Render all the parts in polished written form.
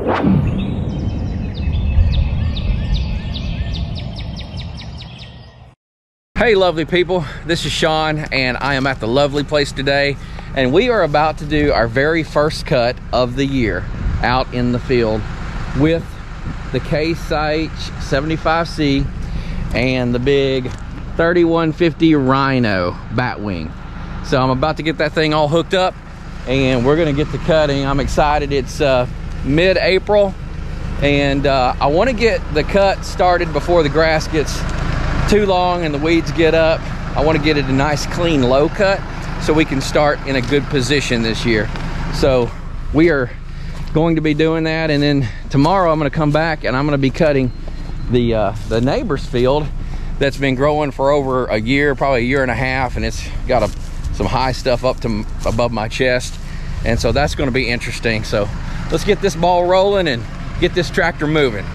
Hey lovely people, this is Sean and I am at the lovely place today, and we are about to do our very first cut of the year out in the field with the Case IH 75C and the big 3150 Rhino Batwing. So I'm about to get that thing all hooked up and we're gonna get to cutting. I'm excited. It's mid-April and I want to get the cut started before the grass gets too long and the weeds get up. I want to get it a nice clean low cut so we can start in a good position this year. So we are going to be doing that, and then tomorrow I'm going to come back and I'm going to be cutting the neighbor's field that's been growing for over a year, probably a year and a half, and it's got some high stuff up to above my chest, and so that's going to be interesting. So let's get this ball rolling and get this tractor moving.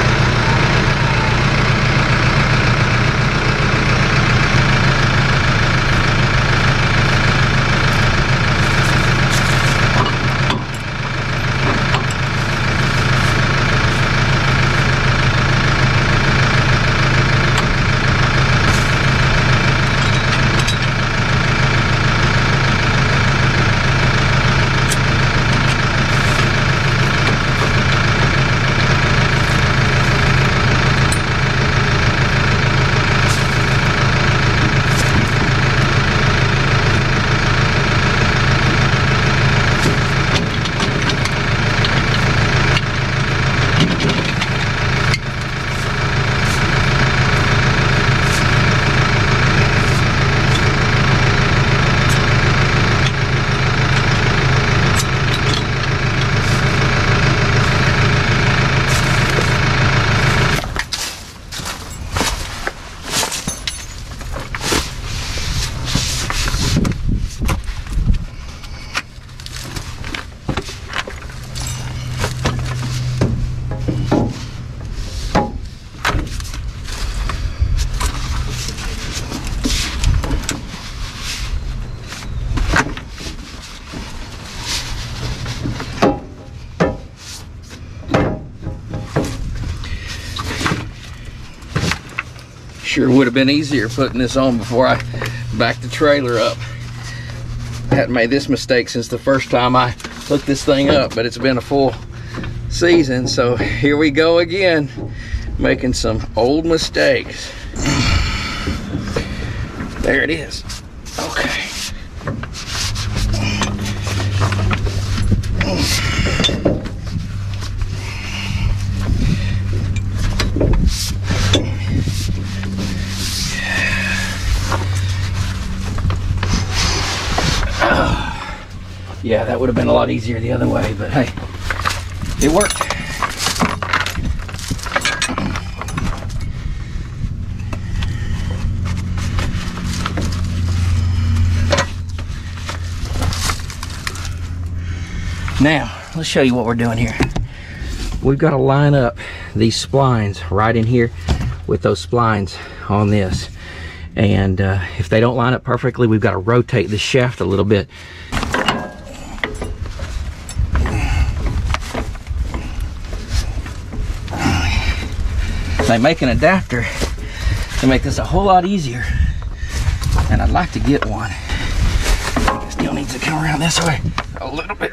Sure would have been easier putting this on before I backed the trailer up. I hadn't made this mistake since the first time I hooked this thing up, but it's been a full season, so here we go again, making some old mistakes. There it is. Okay. Yeah, that would have been a lot easier the other way, but hey, it worked. Now, let's show you what we're doing here. We've got to line up these splines right in here with those splines on this. And if they don't line up perfectly, we've got to rotate the shaft a little bit. They make an adapter to make this a whole lot easier, and I'd like to get one. Still needs to come around this way a little bit.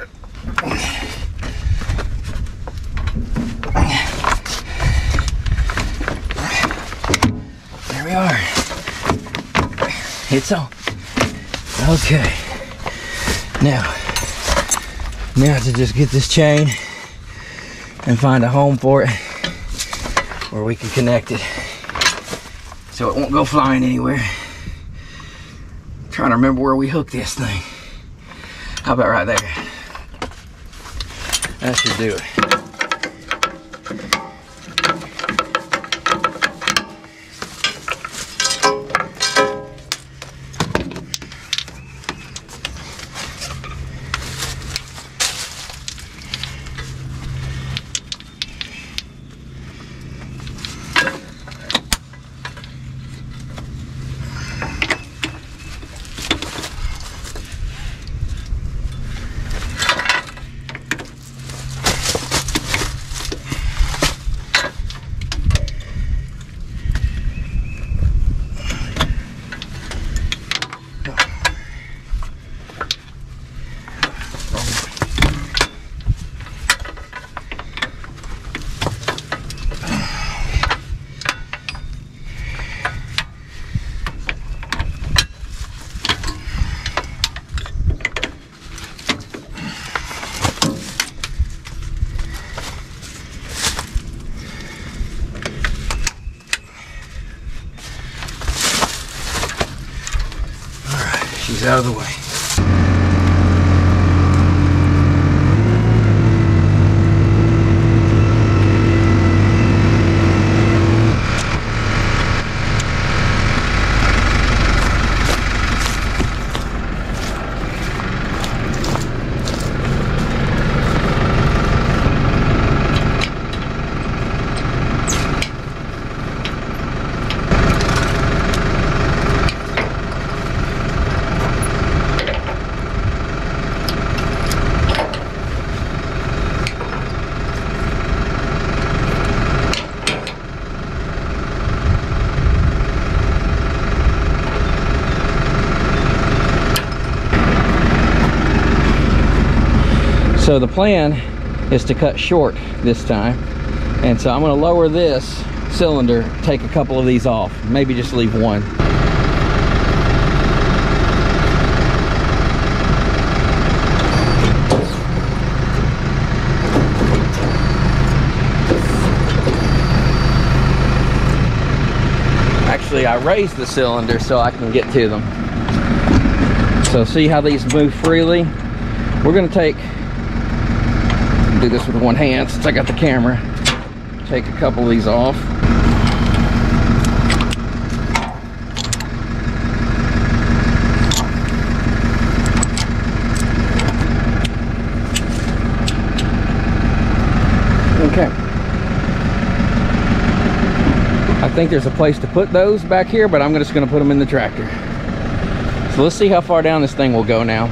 There we are. It's on. Okay. Now to just get this chain and find a home for it where we can connect it so it won't go flying anywhere. I'm trying to remember where we hooked this thing. How about right there? That should do it. these out of the way. So the plan is to cut short this time, and so I'm going to lower this cylinder, take a couple of these off, maybe just leave one. Actually, I raised the cylinder so I can get to them. So see how these move freely? We're going to do this with one hand since I got the camera. Take a couple of these off. Okay. I think there's a place to put those back here, but I'm just going to put them in the tractor. So let's see how far down this thing will go now.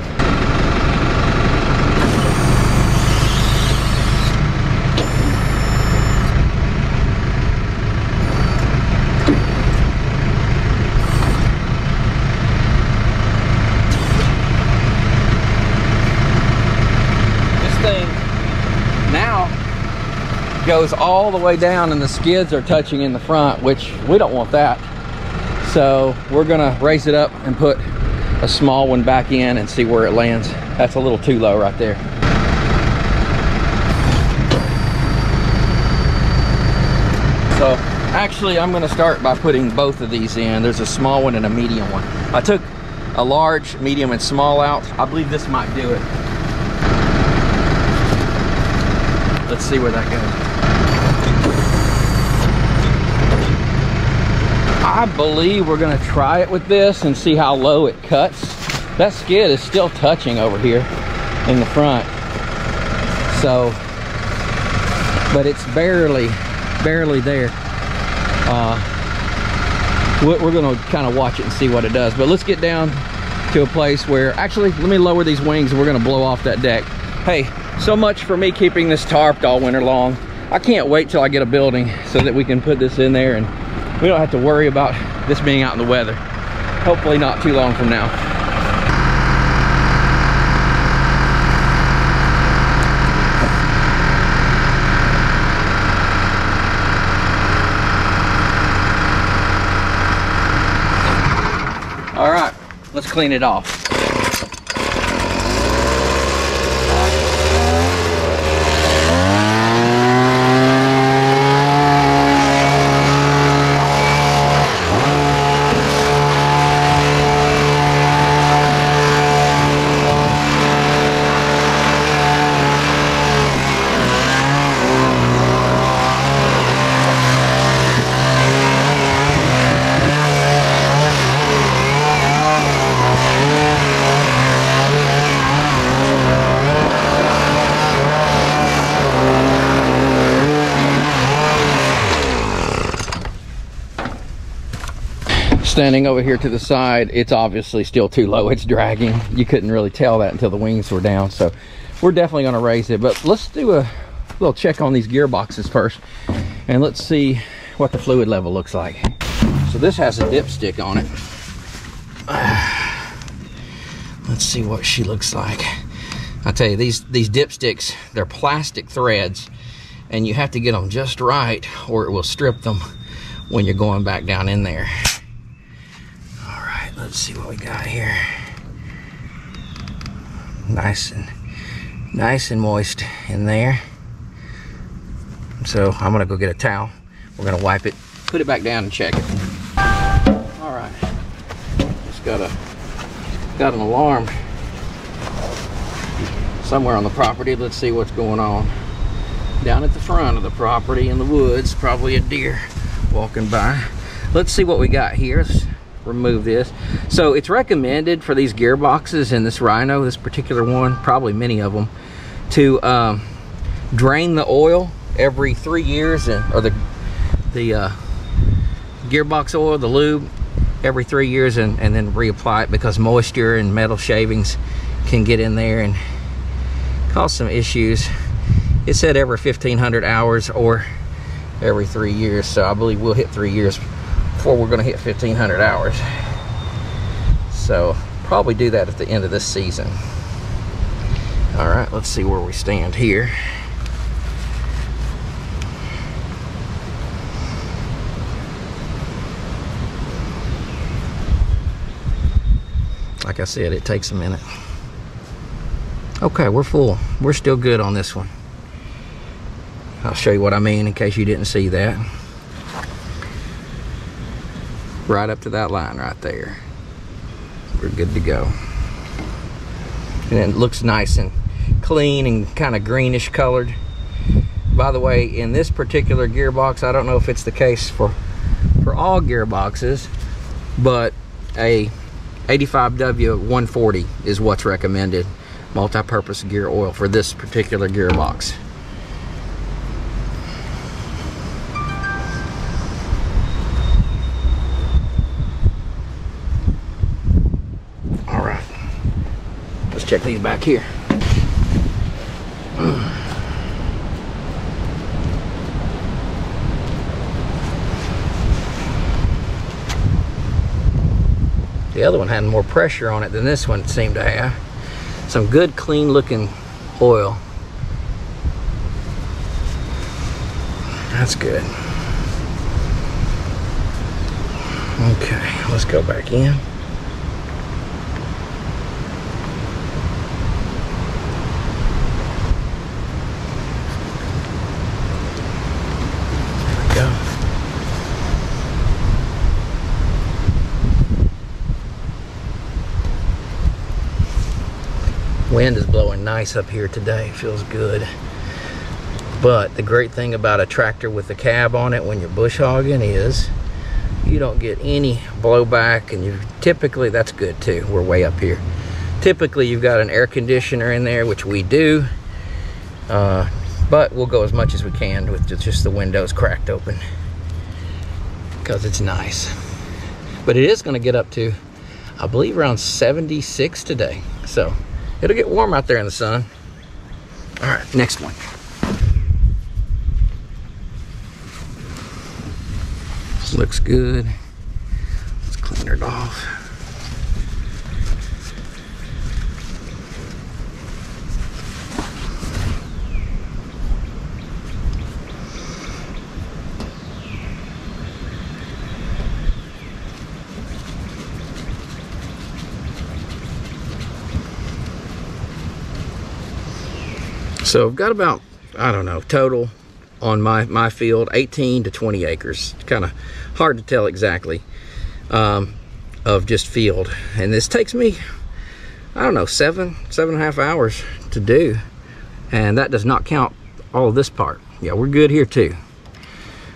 Goes all the way down and the skids are touching in the front, which we don't want that. So we're gonna raise it up and put a small one back in and see where it lands. That's a little too low right there. So actually I'm gonna start by putting both of these in. There's a small one and a medium one. I took a large, medium, and small out. I believe this might do it. Let's see where that goes. I believe we're gonna try it with this and see how low it cuts. That skid is still touching over here in the front. So, but it's barely there. We're gonna kind of watch it and see what it does. But let's get down to a place where, actually, let me lower these wings and we're gonna blow off that deck. Hey, so much for me keeping this tarped all winter long. I can't wait till I get a building so that we can put this in there and we don't have to worry about this being out in the weather. Hopefully not too long from now. All right, let's clean it off. Standing over here to the side, it's obviously still too low. It's dragging. You couldn't really tell that until the wings were down. So we're definitely going to raise it. But let's do a little check on these gearboxes first. And let's see what the fluid level looks like. So this has a dipstick on it. Let's see what she looks like. I tell you, these dipsticks, they're plastic threads. And you have to get them just right or it will strip them when you're going back down in there. Let's see what we got here. Nice and moist in there. So I'm gonna go get a towel. We're gonna wipe it, put it back down and check it. All right, just gotta got an alarm somewhere on the property. Let's see what's going on. Down at the front of the property in the woods, probably a deer walking by. Let's see what we got here. Let's remove this. So it's recommended for these gearboxes in this Rhino, this particular one, probably many of them, to drain the oil every 3 years, or the gearbox oil, the lube, every 3 years, and then reapply it, because moisture and metal shavings can get in there and cause some issues. It said every 1,500 hours or every 3 years, so I believe we'll hit 3 years before we're going to hit 1,500 hours. So probably do that at the end of this season. All right, let's see where we stand here. Like I said, it takes a minute. Okay, we're full. We're still good on this one. I'll show you what I mean in case you didn't see that. Right up to that line right there. We're good to go. And it looks nice and clean and kind of greenish colored. By the way, in this particular gearbox, I don't know if it's the case for all gearboxes, but a 85W 140 is what's recommended multi-purpose gear oil for this particular gearbox. All right, let's check these back here. The other one had more pressure on it than this one seemed to have. Some good, clean looking oil. That's good. Okay, let's go back in. There we go. Wind is blowing nice up here today. Feels good. But the great thing about a tractor with a cab on it when you're bush hogging is you don't get any blowback, and you typically, that's good too. We're way up here. Typically you've got an air conditioner in there, which we do, but we'll go as much as we can with just the windows cracked open because it's nice. But it is going to get up to, I believe, around 76 today, so it'll get warm out there in the sun. All right, next one. This looks good. Let's clean it off. So I've got about, I don't know, total on my field, 18 to 20 acres. It's kind of hard to tell exactly of just field. And this takes me, I don't know, seven and a half hours to do. And that does not count all of this part. Yeah, we're good here too.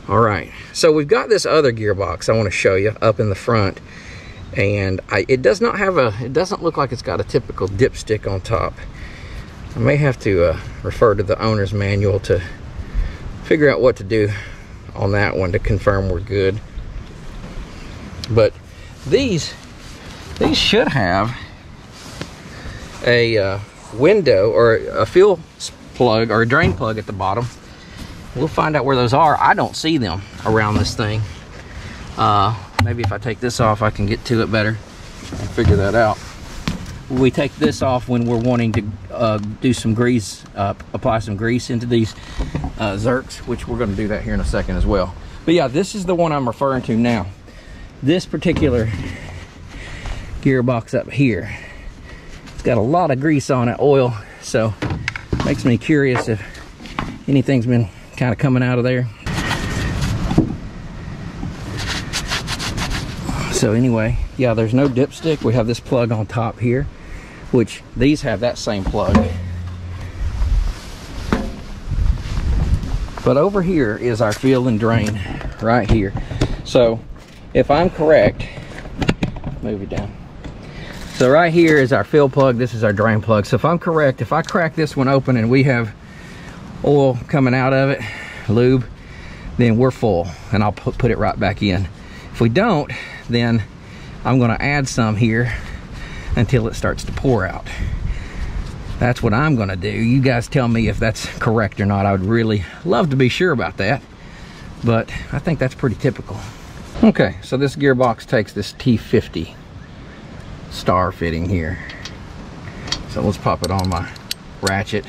All right, so we've got this other gearbox I want to show you up in the front. And it does not have it doesn't look like it's got a typical dipstick on top. I may have to refer to the owner's manual to figure out what to do on that one to confirm we're good. But these should have a window or a fuel plug or a drain plug at the bottom. We'll find out where those are. I don't see them around this thing. Maybe if I take this off, I can get to it better and figure that out. We take this off when we're wanting to do some grease, apply some grease into these zerks, which we're going to do that here in a second as well. But yeah, this is the one I'm referring to now. This particular gearbox up here, it's got a lot of grease on it, oil, so it makes me curious if anything's been kind of coming out of there. So anyway, yeah, there's no dipstick. We have this plug on top here, which these have that same plug. But over here is our fill and drain right here. So if I'm correct, move it down. So right here is our fill plug, this is our drain plug. So if I'm correct, if I crack this one open and we have oil coming out of it, lube, then we're full, and I'll put it right back in. If we don't, then I'm gonna add some here until it starts to pour out. That's what I'm gonna do. You guys tell me if that's correct or not. I would really love to be sure about that, but I think that's pretty typical. Okay, so this gearbox takes this T50 star fitting here. So let's pop it on my ratchet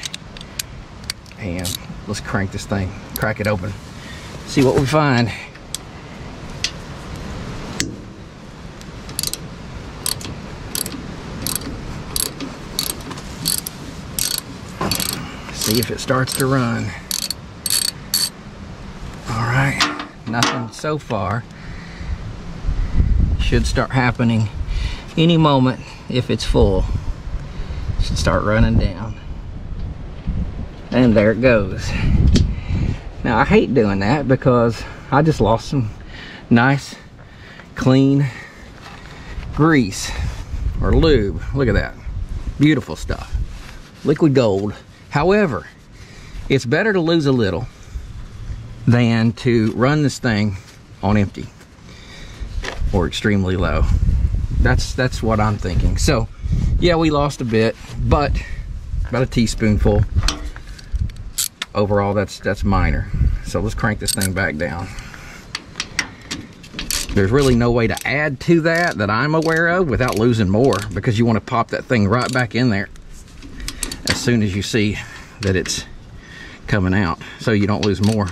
and let's crank this thing, crack it open, see what we find. See if it starts to run. All right, nothing so far. Should start happening any moment. If it's full, should start running down, and there it goes. Now I hate doing that because I just lost some nice clean grease or lube. Look at that, beautiful stuff, liquid gold. However, it's better to lose a little than to run this thing on empty or extremely low. That's what I'm thinking. So yeah, we lost a bit, but about a teaspoonful. Overall, that's minor. So let's crank this thing back down. There's really no way to add to that I'm aware of without losing more, because you want to pop that thing right back in there as soon as you see that it's coming out, so you don't lose more.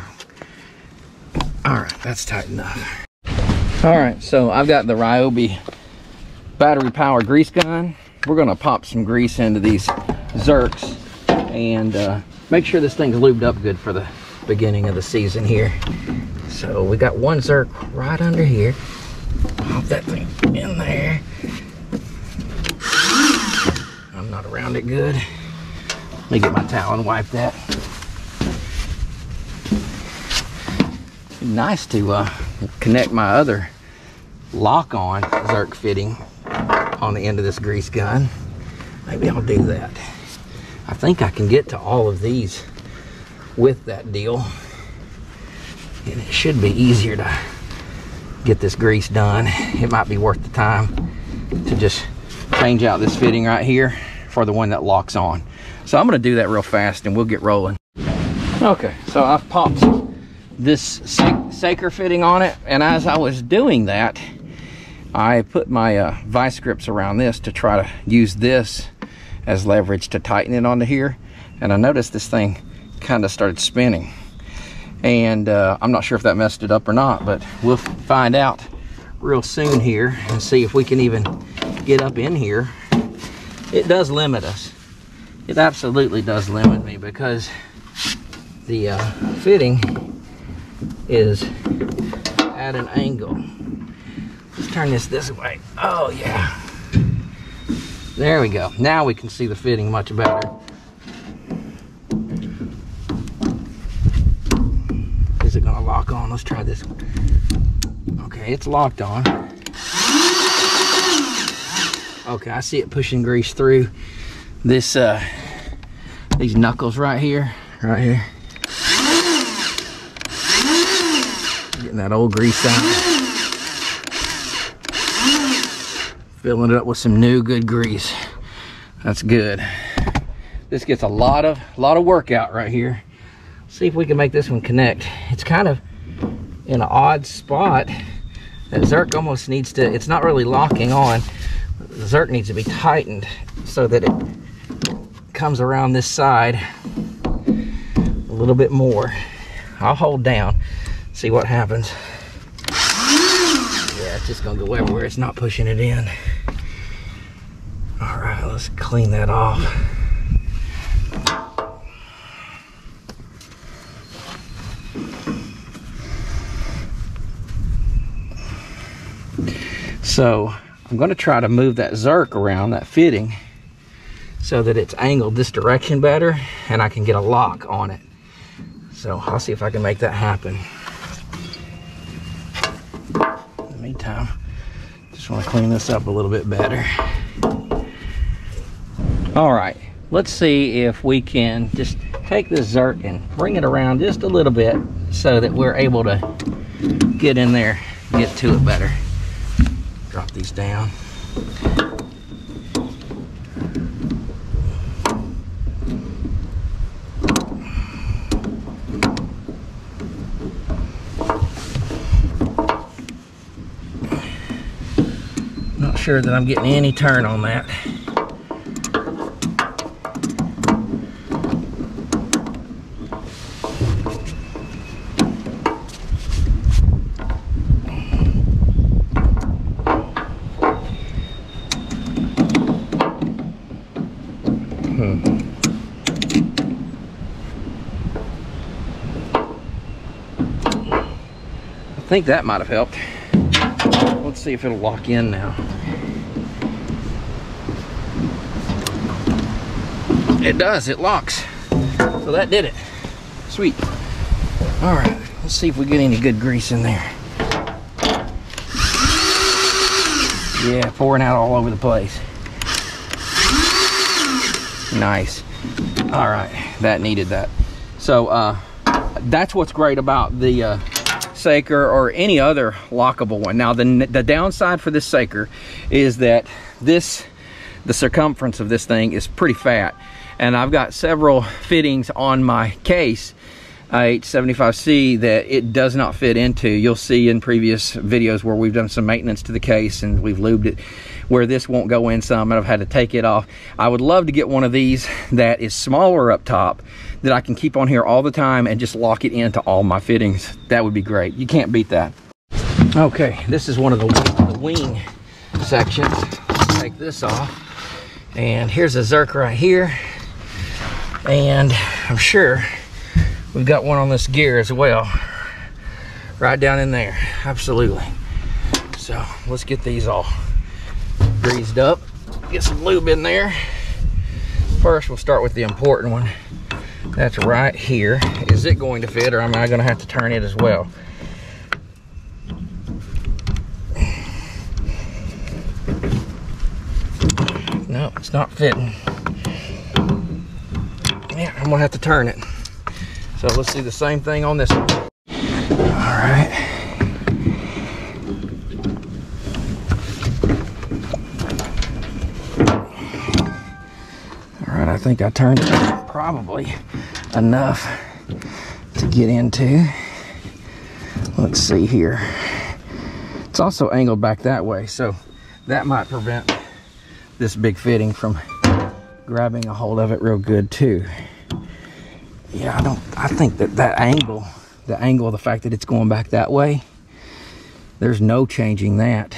All right, that's tight enough. All right, so I've got the Ryobi battery powered grease gun. We're gonna pop some grease into these Zerks and make sure this thing's lubed up good for the beginning of the season here. So we got one Zerk right under here. Pop that thing in there. I'm not around it good. Let me get my towel and wipe that. Nice to connect my other lock-on Zerk fitting on the end of this grease gun. Maybe I'll do that. I think I can get to all of these with that deal, and it should be easier to get this grease done. It might be worth the time to just change out this fitting right here for the one that locks on. So I'm gonna do that real fast and we'll get rolling. Okay, so I've popped this Saker fitting on it, and as I was doing that, I put my vice grips around this to try to use this as leverage to tighten it onto here, and I noticed this thing kind of started spinning, and I'm not sure if that messed it up or not, but we'll find out real soon here and see if we can even get up in here. It does limit us. It absolutely does limit me, because the fitting is at an angle. Let's turn this way. Oh yeah, there we go. Now we can see the fitting much better. Is it gonna lock on? Let's try this one. Okay, it's locked on. Okay, I see it pushing grease through this these knuckles right here. Getting that old grease out. Filling it up with some new good grease. That's good. This gets a lot of workout right here. See if we can make this one connect. It's kind of in an odd spot. That Zerk almost needs to, it's not really locking on. The Zerk needs to be tightened so that it comes around this side a little bit more. I'll hold down, see what happens. Yeah, it's just gonna go everywhere. It's not pushing it in. All right, let's clean that off. So I'm going to try to move that zerk around, that fitting, so that it's angled this direction better and I can get a lock on it. So I'll see if I can make that happen. In the meantime, just want to clean this up a little bit better. All right, let's see if we can just take this zerk and bring it around just a little bit so that we're able to get in there, get to it better. Drop these down. Not sure that I'm getting any turn on that. I think that might have helped. Let's see if it'll lock in now. It does, it locks. So that did it. Sweet. All right, let's see if we get any good grease in there. Yeah, pouring out all over the place. Nice. All right, that needed that. So that's what's great about the Saker or any other lockable one. Now the downside for this Saker is that the circumference of this thing is pretty fat, and I've got several fittings on my case H75C that it does not fit into. You'll see in previous videos where we've done some maintenance to the case and we've lubed it, where this won't go in some and I've had to take it off. I would love to get one of these that is smaller up top that I can keep on here all the time and just lock it into all my fittings. That would be great. You can't beat that. Okay, this is one of the wing sections. Let's take this off. And here's a zerk right here. And I'm sure we've got one on this gear as well. Right down in there, absolutely. So let's get these all greased up. Get some lube in there. First, we'll start with the important one. That's right here. Is it going to fit, or am I going to have to turn it as well? No, it's not fitting. Yeah, I'm gonna have to turn it. So let's do the same thing on this one. All right. All right, I think I turned it probably enough to get into. Let's see here. It's also angled back that way, so that might prevent this big fitting from grabbing a hold of it real good too. Yeah, I think that angle, the angle of the fact that it's going back that way, there's no changing that.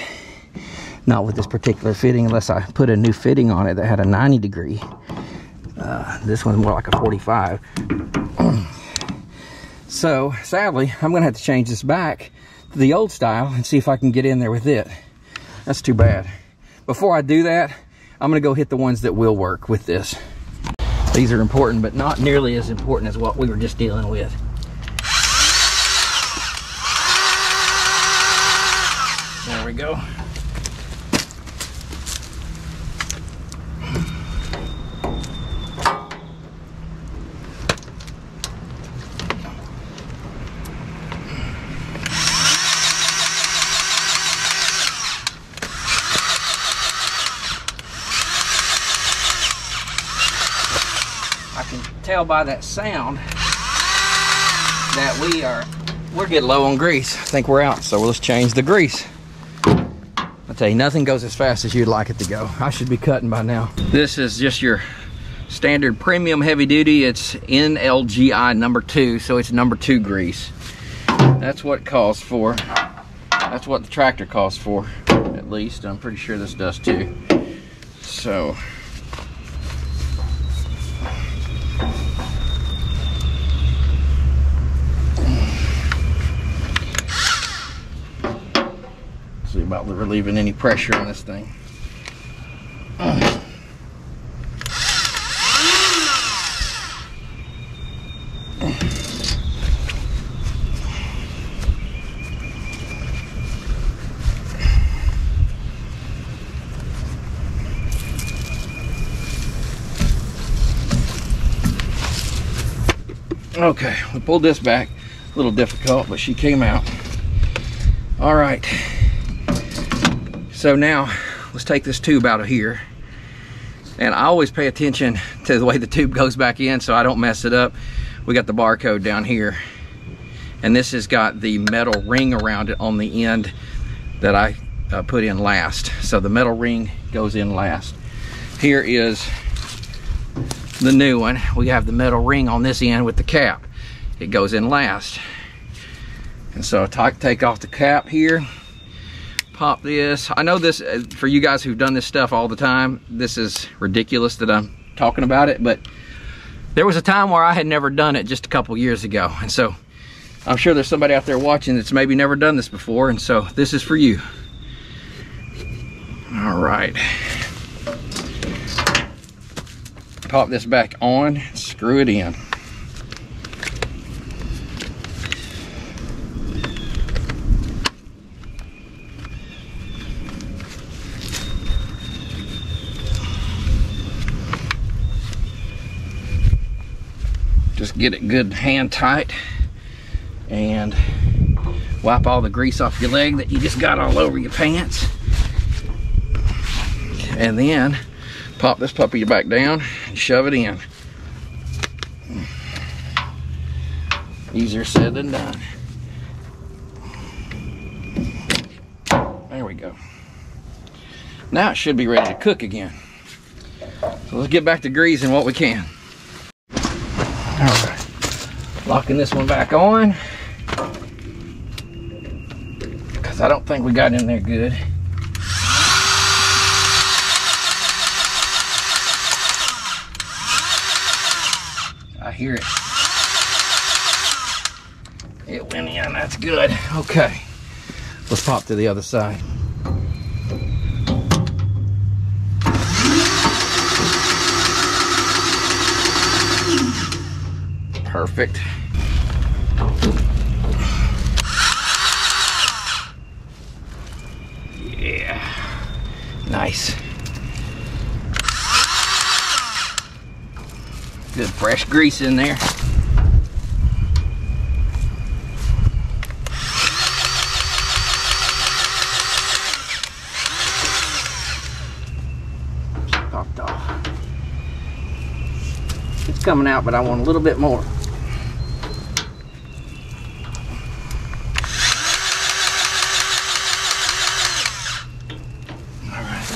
Not with this particular fitting, unless I put a new fitting on it that had a 90 degree. This one's more like a 45. So sadly, I'm gonna have to change this back to the old style and see if I can get in there with it. That's too bad. Before I do that, I'm gonna go hit the ones that will work with this. These are important, but not nearly as important as what we were just dealing with. There we go. I can tell by that sound that we're getting low on grease. I think we're out, so let's change the grease. I tell you, nothing goes as fast as you'd like it to go. I should be cutting by now. This is just your standard premium heavy duty. It's NLGI number 2, so it's number 2 grease. That's what it calls for. That's what the tractor calls for, at least. I'm pretty sure this does too. So see about relieving any pressure on this thing. Okay, we pulled this back. A little difficult, but she came out. All right. So now, let's take this tube out of here. And I always pay attention to the way the tube goes back in so I don't mess it up. We got the barcode down here. And this has got the metal ring around it on the end that I put in last. So the metal ring goes in last. Here is the new one. We have the metal ring on this end with the cap. It goes in last. And so I take off the cap here, pop this. I know this, for you guys who've done this stuff all the time, this is ridiculous that I'm talking about it, but there was a time where I had never done it just a couple years ago. And so I'm sure there's somebody out there watching that's maybe never done this before, and so this is for you. All right. Pop this back on, screw it in. Just get it good hand tight and wipe all the grease off your leg that you just got all over your pants. And then pop this puppy back down and shove it in. Easier said than done. There we go. Now it should be ready to cook again. So let's get back to greasing what we can. All right, locking this one back on because I don't think we got in there good. I hear it. It went in, that's good. Okay, let's pop to the other side. Perfect. Yeah, nice. Good fresh grease in there. Popped off. It's coming out, but I want a little bit more.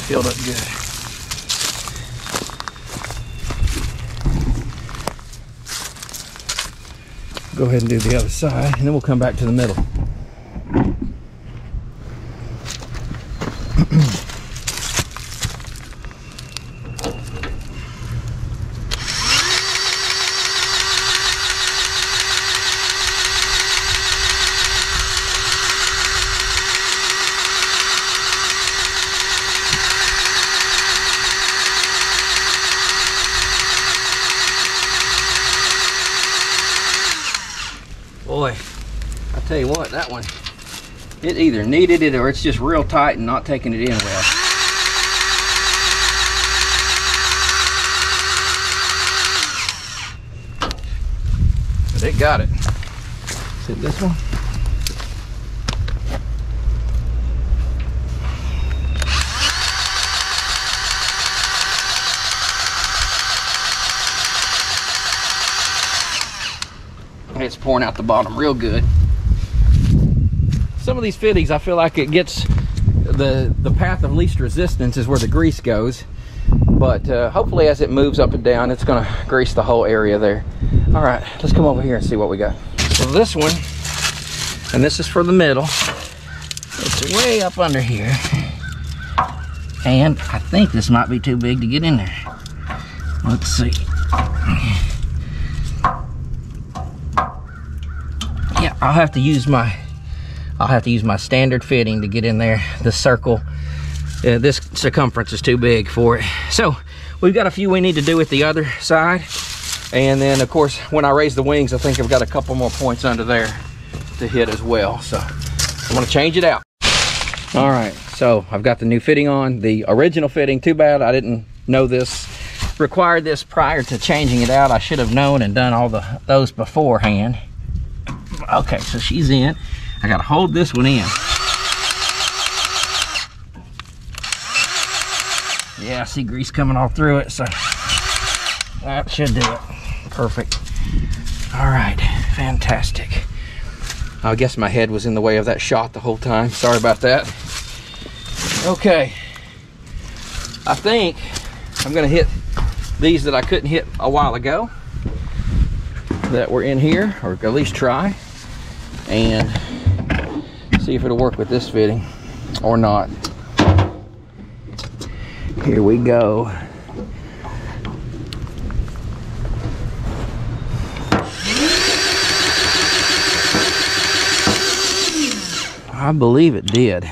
Filled up good. Go ahead and do the other side, and then we'll come back to the middle. Boy, I tell you what, that one, it either needed it or it's just real tight and not taking it in well. But it got it. See this one? It's pouring out the bottom real good. Some of these fittings, I feel like it gets the path of least resistance is where the grease goes, but hopefully as it moves up and down, it's gonna grease the whole area there. All right, let's come over here and see what we got. So this one, and this is for the middle, it's way up under here, and I think this might be too big to get in there. Let's see. Yeah, I'll have to use my I'll have to use my standard fitting to get in there. The circle, this circumference is too big for it. So we've got a few we need to do with the other side. And then of course, when I raise the wings, I think I've got a couple more points under there to hit as well. So I'm gonna change it out. All right, so I've got the new fitting on, the original fitting. Too bad I didn't know this required this prior to changing it out. I should have known and done all those beforehand. Okay, so she's in. I gotta hold this one in. Yeah, I see grease coming all through it, so that should do it. Perfect. All right, fantastic. I guess my head was in the way of that shot the whole time. Sorry about that. Okay, I think I'm gonna hit these that I couldn't hit a while ago that were in here, or at least try, and see if it'll work with this fitting or not. Here we go. I believe it did.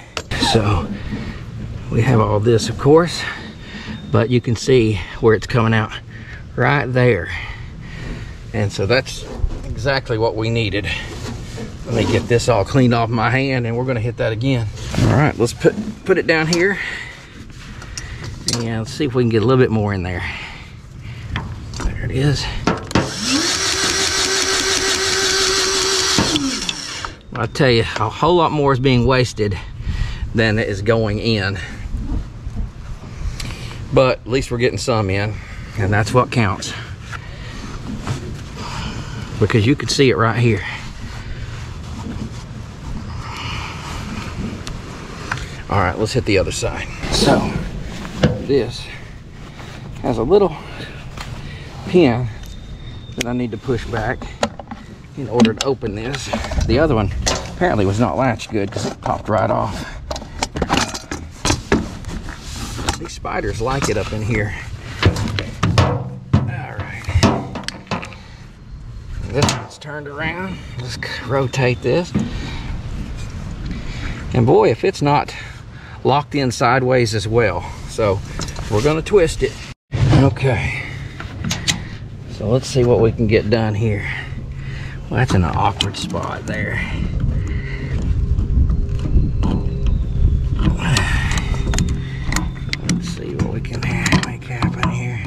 So we have all this, of course, but you can see where it's coming out right there. And so that's exactly what we needed. Let me get this all cleaned off my hand and we're gonna hit that again. All right, let's put it down here. And let's see if we can get a little bit more in there. There it is. I'll tell you, a whole lot more is being wasted than is going in. But at least we're getting some in, and that's what counts. Because you could see it right here. All right, let's hit the other side. So, this has a little pin that I need to push back in order to open this. The other one apparently was not latched good because it popped right off. These spiders like it up in here. All right. This one's turned around. Let's rotate this. And boy, if it's not locked in sideways as well. So we're gonna twist it. Okay. So let's see what we can get done here. Well, that's in an awkward spot there. Let's see what we can make happen here.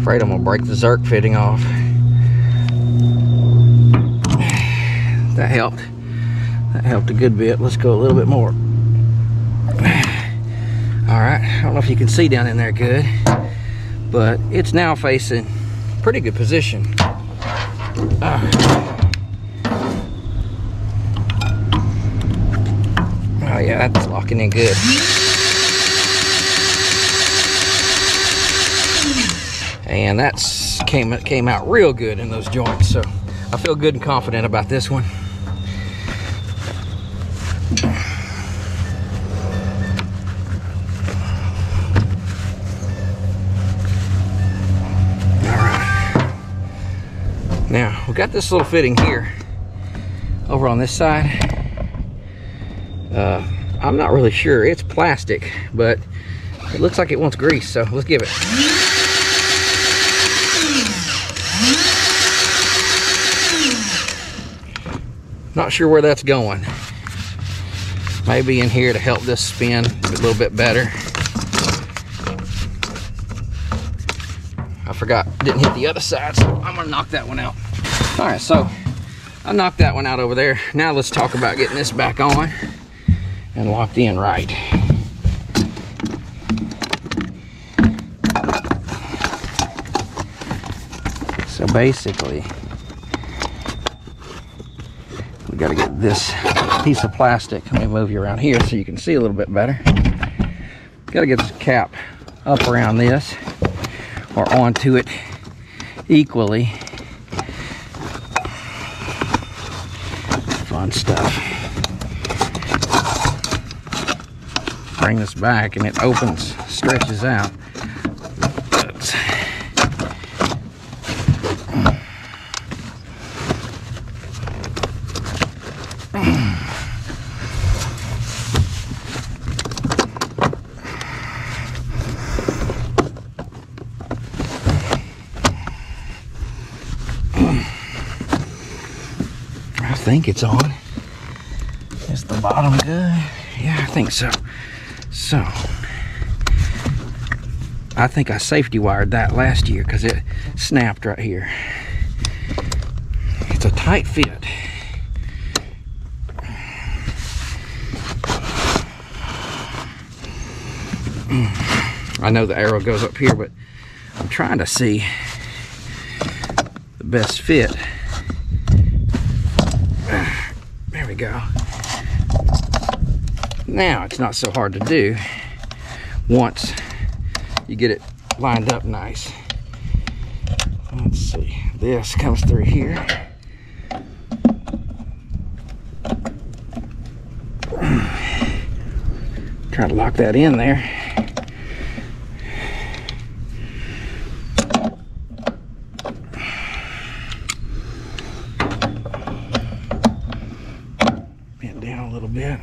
Afraid I'm gonna break the Zerk fitting off. That helped. That helped a good bit. Let's go a little bit more. All right, I don't know if you can see down in there good, but it's now facing pretty good position. Oh yeah, that's locking in good. And that's came out real good in those joints, so I feel good and confident about this one. Now, we've got this little fitting here over on this side. I'm not really sure. It's plastic, but it looks like it wants grease, so let's give it. Not sure where that's going. Maybe in here to help this spin a little bit better. I forgot, didn't hit the other side, so I'm gonna knock that one out. All right, so I knocked that one out over there. Now let's talk about getting this back on and locked in right. So basically, we gotta get this piece of plastic. Let me move you around here so you can see a little bit better. Gotta get this cap up around this or onto it equally. Fun stuff. bring this back and it opens, stretches out. I think it's on. Is the bottom good? Yeah, I think so. So, I think I safety wired that last year because it snapped right here. It's a tight fit. I know the arrow goes up here, but I'm trying to see the best fit. There we go. Now it's not so hard to do once you get it lined up nice. Let's see, this comes through here. Try to lock that in there. Bend down a little bit.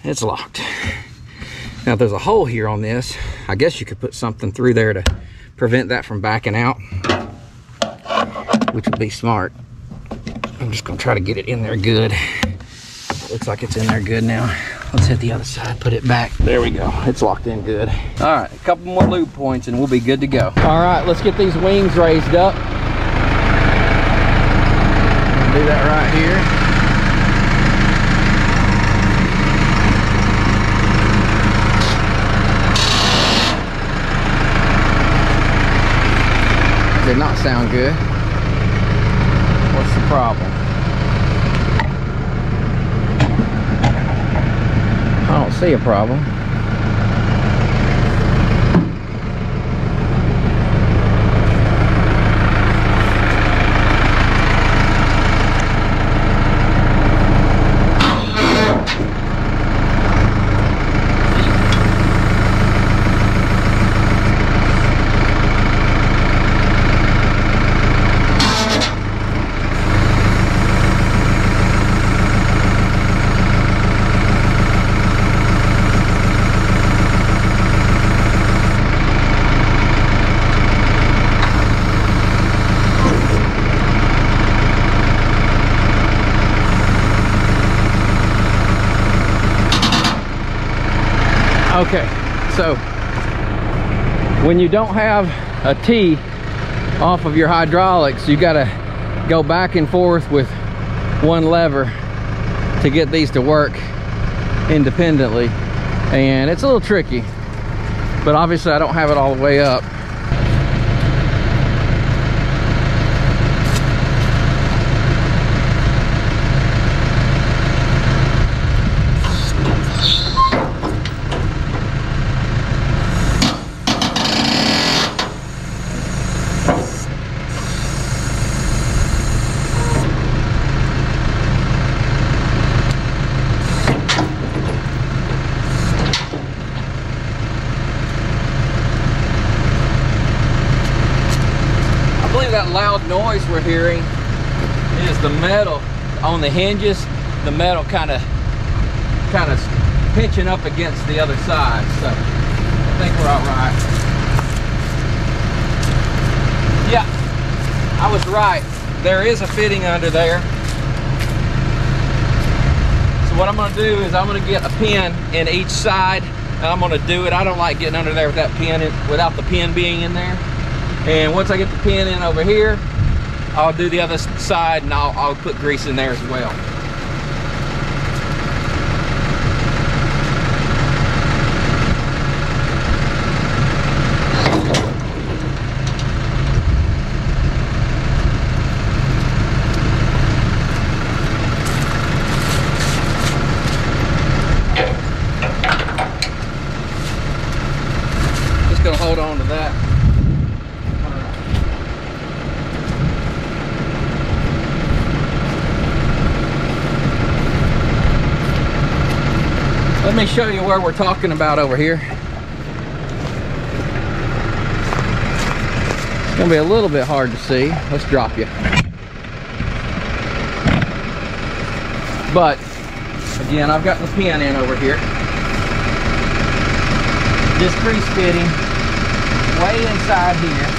It's locked. Now there's a hole here on this. I guess you could put something through there to prevent that from backing out, which would be smart. I'm just gonna try to get it in there good. It looks like it's in there good now. Let's hit the other side, put it back. There we go, it's locked in good. All right, a couple more loop points and we'll be good to go. All right, let's get these wings raised up. Do that right here. Did not sound good. What's the problem? I don't see a problem. Okay, so when you don't have a T off of your hydraulics, you gotta go back and forth with one lever to get these to work independently, and it's a little tricky, but obviously I don't have it all the way up. That loud noise we're hearing is the metal on the hinges, the metal kind of pinching up against the other side. So I think we're all right. Yeah, I was right. There is a fitting under there. So what I'm going to do is I'm going to get a pin in each side, and I'm going to do it. I don't like getting under there with that pin without the pin being in there. And once I get the pin in over here, I'll do the other side, and I'll put grease in there as well. Just gonna hold on to that. Let me show you where we're talking about over here. It's gonna be a little bit hard to see. Let's drop you. But again, I've got the pin in over here. Just crease fitting way inside here.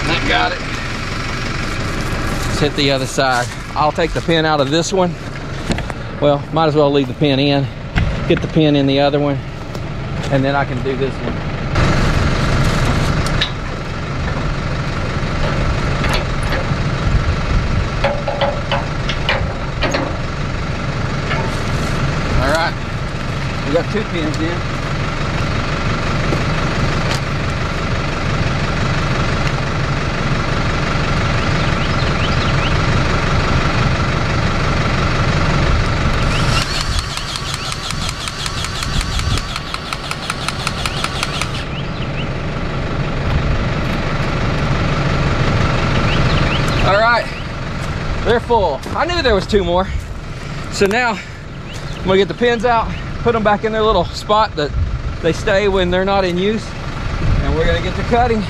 That got it. Let's hit the other side. I'll take the pin out of this one. Well, might as well leave the pin in. Get the pin in the other one, and then I can do this one. All right, we got 2 pins in. All right, they're full. I knew there was 2 more. So now I'm gonna get the pins out, put them back in their little spot that they stay when they're not in use, and we're gonna get to cutting.